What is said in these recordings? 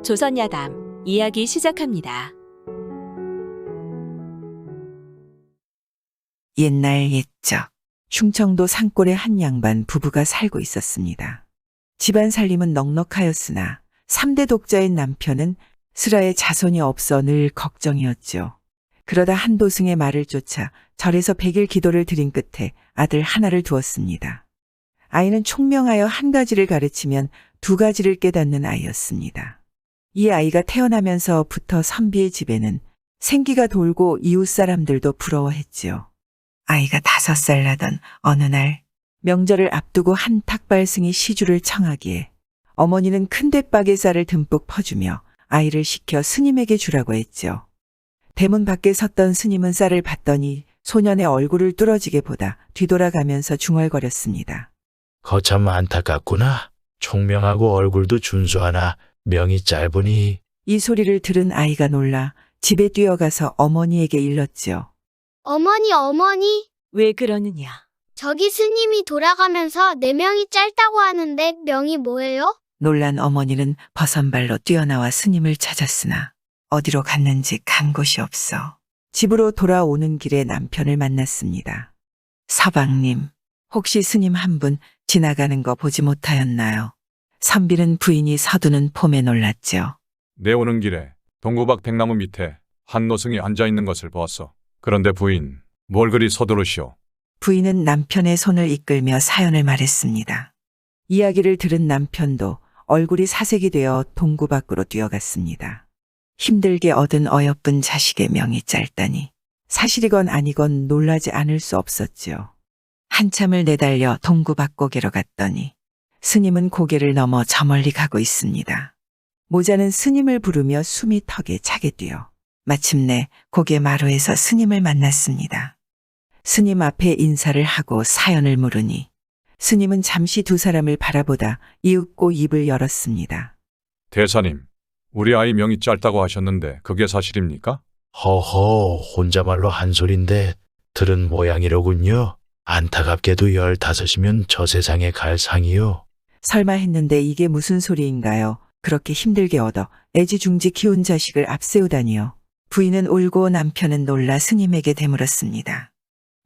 조선야담 이야기 시작합니다. 옛날 옛적 충청도 산골에 한 양반 부부가 살고 있었습니다. 집안 살림은 넉넉하였으나 3대 독자인 남편은 슬하에 자손이 없어 늘 걱정이었죠. 그러다 한도승의 말을 쫓아 절에서 100일 기도를 드린 끝에 아들 하나를 두었습니다. 아이는 총명하여 한 가지를 가르치면 두 가지를 깨닫는 아이였습니다. 이 아이가 태어나면서부터 선비의 집에는 생기가 돌고 이웃 사람들도 부러워했지요. 아이가 5살 나던 어느 날 명절을 앞두고 한 탁발승이 시주를 청하기에 어머니는 큰 대박에 쌀을 듬뿍 퍼주며 아이를 시켜 스님에게 주라고 했죠. 대문 밖에 섰던 스님은 쌀을 받더니 소년의 얼굴을 뚫어지게 보다 뒤돌아가면서 중얼거렸습니다. 거참 안타깝구나. 총명하고 얼굴도 준수하나 명이 짧으니. 이 소리를 들은 아이가 놀라 집에 뛰어가서 어머니에게 일렀지요. 어머니, 왜 그러느냐? 저기 스님이 돌아가면서 내 명이 짧다고 하는데 명이 뭐예요? 놀란 어머니는 버선발로 뛰어나와 스님을 찾았으나 어디로 갔는지 간 곳이 없어 집으로 돌아오는 길에 남편을 만났습니다. 서방님, 혹시 스님 한 분 지나가는 거 보지 못하였나요? 선비는 부인이 서두는 폼에 놀랐죠. 내 오는 길에 동구박 백나무 밑에 한 노승이 앉아있는 것을 보았어. 그런데 부인, 뭘 그리 서두르시오? 부인은 남편의 손을 이끌며 사연을 말했습니다. 이야기를 들은 남편도 얼굴이 사색이 되어 동구 밖으로 뛰어갔습니다. 힘들게 얻은 어여쁜 자식의 명이 짧다니 사실이건 아니건 놀라지 않을 수 없었지요. 한참을 내달려 동구 밖 고개로 갔더니 스님은 고개를 넘어 저 멀리 가고 있습니다. 모자는 스님을 부르며 숨이 턱에 차게 뛰어 마침내 고개 마루에서 스님을 만났습니다. 스님 앞에 인사를 하고 사연을 물으니 스님은 잠시 두 사람을 바라보다 이윽고 입을 열었습니다. 대사님, 우리 아이 명이 짧다고 하셨는데 그게 사실입니까? 허허, 혼자말로 한 소린데 들은 모양이로군요. 안타깝게도 15이면 저 세상에 갈 상이요. 설마 했는데 이게 무슨 소리인가요? 그렇게 힘들게 얻어 애지중지 키운 자식을 앞세우다니요. 부인은 울고 남편은 놀라 스님에게 되물었습니다.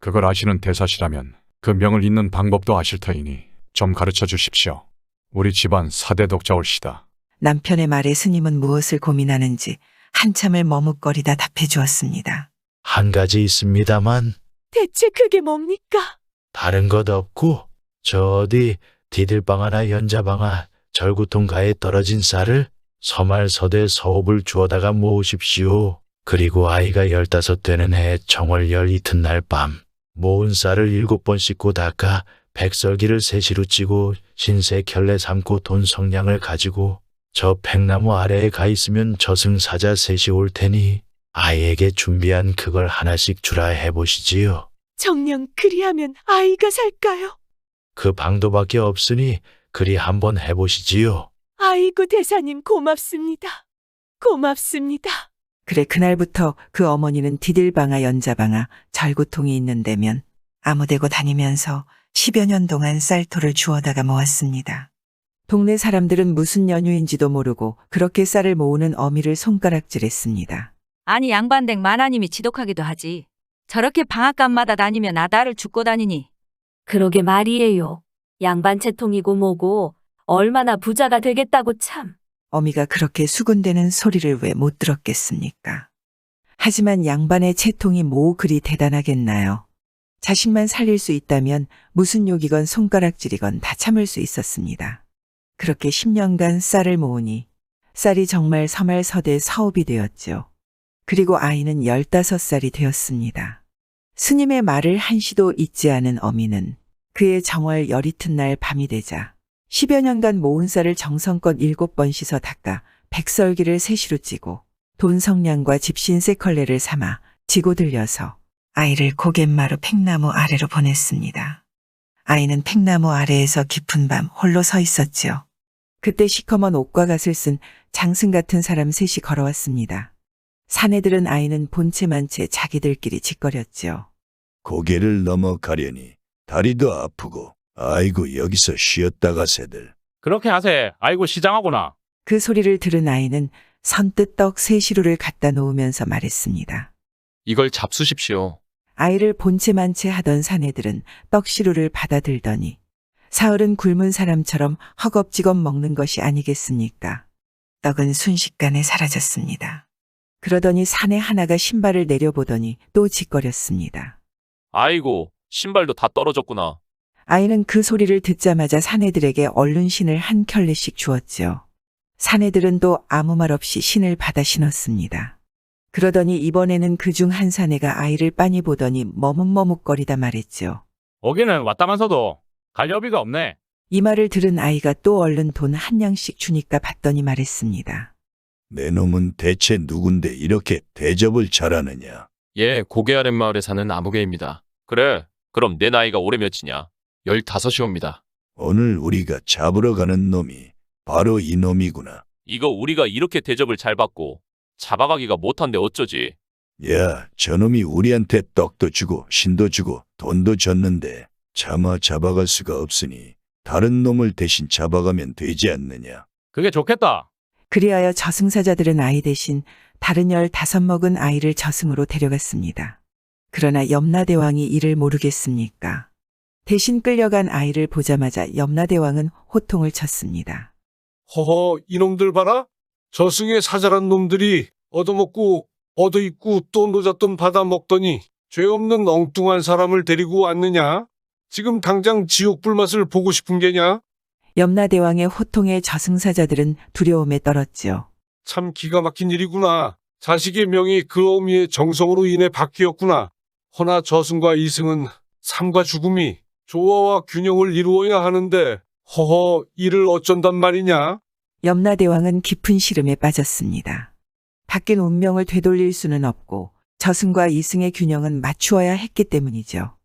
그걸 아시는 대사시라면 그 명을 잇는 방법도 아실 터이니 좀 가르쳐 주십시오. 우리 집안 4대 독자올시다. 남편의 말에 스님은 무엇을 고민하는지 한참을 머뭇거리다 답해 주었습니다. 한 가지 있습니다만 대체 그게 뭡니까? 다른 것 없고 저 어디 디들방아나 연자방아 절구통가에 떨어진 쌀을 서말서대 서홉을 주워다가 모으십시오. 그리고 아이가 15 되는 해 정월 12날 밤 모은 쌀을 7번 씻고 닦아 백설기를 세시로 찌고 신세 켤레 삼고 돈 성냥을 가지고 저 백나무 아래에 가 있으면 저승사자 셋이 올 테니 아이에게 준비한 그걸 하나씩 주라 해보시지요. 정녕 그리하면 아이가 살까요? 그 방도밖에 없으니 그리 한번 해보시지요. 아이고 대사님 고맙습니다. 고맙습니다. 그래 그날부터 그 어머니는 디들방아 연자방아 절구통이 있는 데면 아무데고 다니면서 10여 년 동안 쌀토를 주워다가 모았습니다. 동네 사람들은 무슨 연유인지도 모르고 그렇게 쌀을 모으는 어미를 손가락질했습니다. 아니 양반댁 마나님이 지독하기도 하지. 저렇게 방앗간마다 다니며 나다를 죽고 다니니. 그러게 말이에요. 양반 채통이고 뭐고 얼마나 부자가 되겠다고 참. 어미가 그렇게 수군대는 소리를 왜 못 들었겠습니까? 하지만 양반의 채통이 뭐 그리 대단하겠나요? 자식만 살릴 수 있다면 무슨 욕이건 손가락질이건 다 참을 수 있었습니다. 그렇게 10년간 쌀을 모으니 쌀이 정말 서말서대 사업이 되었죠. 그리고 아이는 15살이 되었습니다. 스님의 말을 한시도 잊지 않은 어미는 그의 정월 열이튿날 밤이 되자 10여 년간 모은 쌀을 정성껏 7번 씻어 닦아 백설기를 세시로 찌고 돈 성냥과 집신 세컬레를 삼아 지고 들려서 아이를 고갯마루 팽나무 아래로 보냈습니다. 아이는 팽나무 아래에서 깊은 밤 홀로 서 있었지요. 그때 시커먼 옷과 갓을 쓴 장승 같은 사람 셋이 걸어왔습니다. 사내들은 아이는 본체만 채 자기들끼리 짓거렸지요. 고개를 넘어가려니 다리도 아프고 아이고 여기서 쉬었다가 새들. 그렇게 하세. 아이고 시장하구나. 그 소리를 들은 아이는 선뜻 떡 세 시루를 갖다 놓으면서 말했습니다. 이걸 잡수십시오. 아이를 본체만 채 하던 사내들은 떡시루를 받아들더니 사흘은 굶은 사람처럼 허겁지겁 먹는 것이 아니겠습니까? 떡은 순식간에 사라졌습니다. 그러더니 사내 하나가 신발을 내려보더니 또 짓거렸습니다. 아이고, 신발도 다 떨어졌구나. 아이는 그 소리를 듣자마자 사내들에게 얼른 신을 한 켤레씩 주었지요. 사내들은 또 아무 말 없이 신을 받아 신었습니다. 그러더니 이번에는 그중 한 사내가 아이를 빤히 보더니 머뭇머뭇거리다 말했죠. 오기는 왔다면서도 갈 여비가 없네. 이 말을 들은 아이가 또 얼른 돈 한 냥씩 주니까 받더니 말했습니다. 내 놈은 대체 누군데 이렇게 대접을 잘하느냐? 예, 고개 아랫 마을에 사는 아무개입니다. 그래, 그럼 내 나이가 올해 몇이냐? 15이옵니다. 오늘 우리가 잡으러 가는 놈이 바로 이 놈이구나. 이거 우리가 이렇게 대접을 잘 받고 잡아가기가 못한데 어쩌지? 야, 저놈이 우리한테 떡도 주고 신도 주고 돈도 줬는데 차마 잡아갈 수가 없으니 다른 놈을 대신 잡아가면 되지 않느냐? 그게 좋겠다. 그리하여 저승사자들은 아이 대신 다른 15 먹은 아이를 저승으로 데려갔습니다. 그러나 염라대왕이 이를 모르겠습니까? 대신 끌려간 아이를 보자마자 염라대왕은 호통을 쳤습니다. 허허, 이놈들 봐라. 저승의 사자란 놈들이 얻어먹고 얻어입고 또 노잣돈 받아먹더니 죄 없는 엉뚱한 사람을 데리고 왔느냐? 지금 당장 지옥 불맛을 보고 싶은 게냐? 염라대왕의 호통에 저승사자들은 두려움에 떨었지요. 참 기가 막힌 일이구나. 자식의 명이 그 어미의 정성으로 인해 바뀌었구나. 허나 저승과 이승은 삶과 죽음이 조화와 균형을 이루어야 하는데 허허, 이를 어쩐단 말이냐? 염라대왕은 깊은 시름에 빠졌습니다. 바뀐 운명을 되돌릴 수는 없고 저승과 이승의 균형은 맞추어야 했기 때문이죠.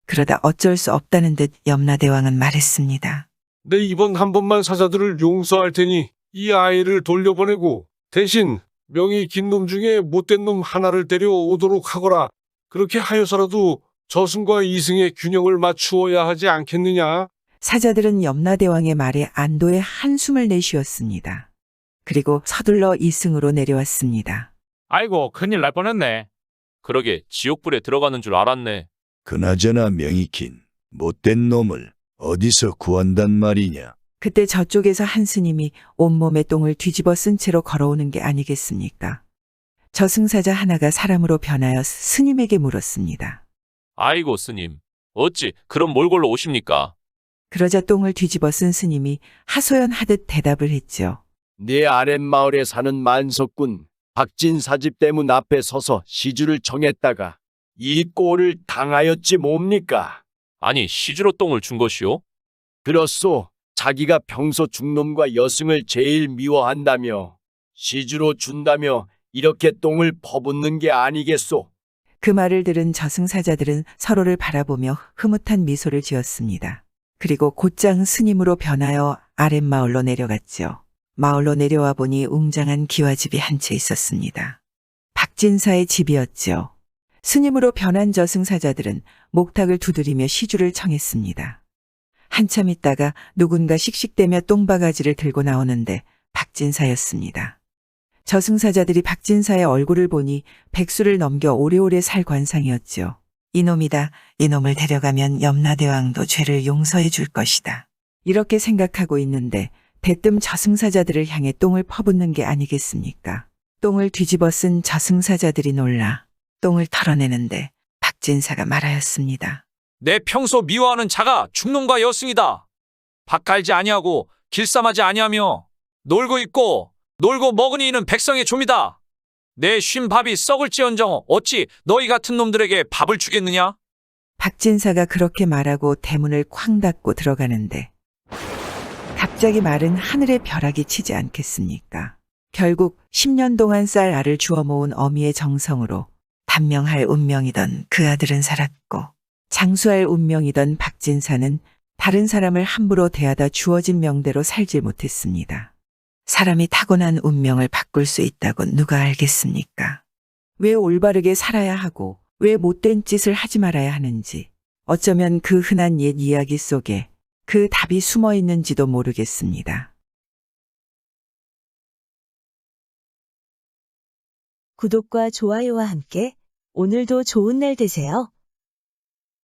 그러다 어쩔 수 없다는 듯 염라대왕은 말했습니다. 내 이번 한 번만 사자들을 용서할 테니 이 아이를 돌려보내고 대신 명이 긴 놈 중에 못된 놈 하나를 데려오도록 하거라. 그렇게 하여서라도 저승과 이승의 균형을 맞추어야 하지 않겠느냐? 사자들은 염라대왕의 말에 안도의 한숨을 내쉬었습니다. 그리고 서둘러 이승으로 내려왔습니다. 아이고, 큰일 날 뻔했네. 그러게 지옥불에 들어가는 줄 알았네. 그나저나 명이 긴 못된 놈을 어디서 구한단 말이냐? 그때 저쪽에서 한 스님이 온몸에 똥을 뒤집어 쓴 채로 걸어오는 게 아니겠습니까? 저승사자 하나가 사람으로 변하여 스님에게 물었습니다. 아이고 스님, 어찌 그런 몰골로 오십니까? 그러자 똥을 뒤집어 쓴 스님이 하소연하듯 대답을 했죠. 네 아랫마을에 사는 만석군 박진사 집 대문 앞에 서서 시주를 정했다가 이 꼴을 당하였지 뭡니까? 아니 시주로 똥을 준 것이오? 그렇소. 자기가 평소 중놈과 여승을 제일 미워한다며 시주로 준다며 이렇게 똥을 퍼붓는 게 아니겠소. 그 말을 들은 저승사자들은 서로를 바라보며 흐뭇한 미소를 지었습니다. 그리고 곧장 스님으로 변하여 아랫마을로 내려갔죠. 마을로 내려와 보니 웅장한 기와집이 한 채 있었습니다. 박진사의 집이었죠. 스님으로 변한 저승사자들은 목탁을 두드리며 시주를 청했습니다. 한참 있다가 누군가 씩씩대며 똥바가지를 들고 나오는데 박진사였습니다. 저승사자들이 박진사의 얼굴을 보니 백수를 넘겨 오래오래 살 관상이었죠. 이놈이다. 이놈을 데려가면 염라대왕도 죄를 용서해 줄 것이다. 이렇게 생각하고 있는데 대뜸 저승사자들을 향해 똥을 퍼붓는 게 아니겠습니까? 똥을 뒤집어 쓴 저승사자들이 놀라 똥을 털어내는데 박진사가 말하였습니다. 내 평소 미워하는 자가 중놈과 여승이다. 밥 갈지 아니하고 길쌈하지 아니하며 놀고 있고 놀고 먹으니 이는 백성의 좀이다. 내 쉰 밥이 썩을지언정 어찌 너희 같은 놈들에게 밥을 주겠느냐? 박진사가 그렇게 말하고 대문을 쾅 닫고 들어가는데 갑자기 마른 하늘의 벼락이 치지 않겠습니까? 결국 10년 동안 쌀 알을 주워 모은 어미의 정성으로 단명할 운명이던 그 아들은 살았고 장수할 운명이던 박진사는 다른 사람을 함부로 대하다 주어진 명대로 살지 못했습니다. 사람이 타고난 운명을 바꿀 수 있다고 누가 알겠습니까? 왜 올바르게 살아야 하고 왜 못된 짓을 하지 말아야 하는지 어쩌면 그 흔한 옛 이야기 속에 그 답이 숨어 있는지도 모르겠습니다. 구독과 좋아요와 함께 오늘도 좋은 날 되세요.